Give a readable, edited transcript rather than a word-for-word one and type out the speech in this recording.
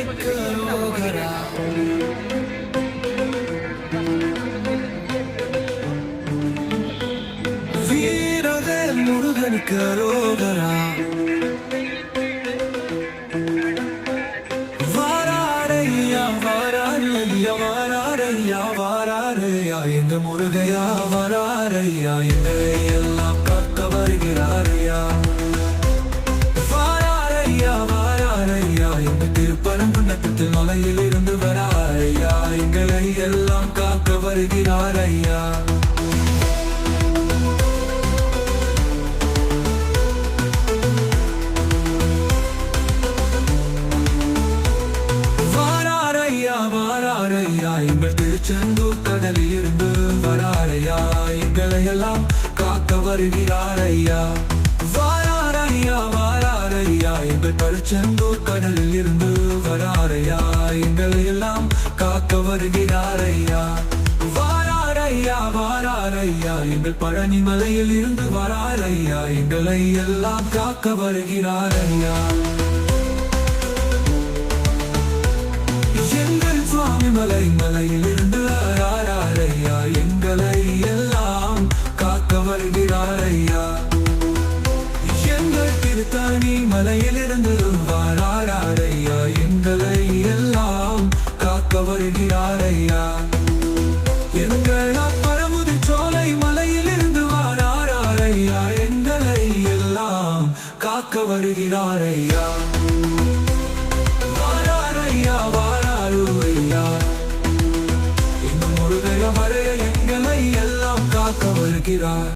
முருகனுக்கு ரோகரா. வீரவேல் முருகனுக்கு ரோகரா. வாராரையா வாராரையா வாராரையா வாராரையா எங்க முருகையா வாராரையா எங்களை எல்லாம் காக்க வருகிறாரையா. வாராரையா வாராரையா எங்க திருப்பரங்குன்றத்தில் மலையில் இருந்து வராரையா எங்களை எல்லாம் காக்க வருகிறாரையா. வாராரையா எங்கள் திருச்செந்தூர் கடலில் இருந்து வராரையா எங்களை எல்லாம் காக்க வருகிறாரையா. வாராரையா வாராரையா எங்கள் திருச்செந்தூர் கடலில் இருந்து வராரையா எங்களை எல்லாம் காக்க வருகிறாரையா. வாராரையா வாராரையா எங்கள் பழனி மலையில் இருந்து வராரையா எங்களை எல்லாம் காக்க வருகிறாரையா. சுவாமிமலை மலையில் இருந்து வராரையா எங்களை எல்லாம் காக்க வருகிறாரையா. எங்கள் திருத்தணி மலையில் இருந்து வராரையா எங்களை எல்லாம் காக்க வருகிறாரையா. எங்கள் பரமுதி சோலை மலையில் இருந்து வராரையா எங்களை எல்லாம் காக்க வருகிறாரையா. வாராரையா வாராரையா எங்கள் முருகையா வரைய எங்களை எல்லாம் காக்க வருகிறார்.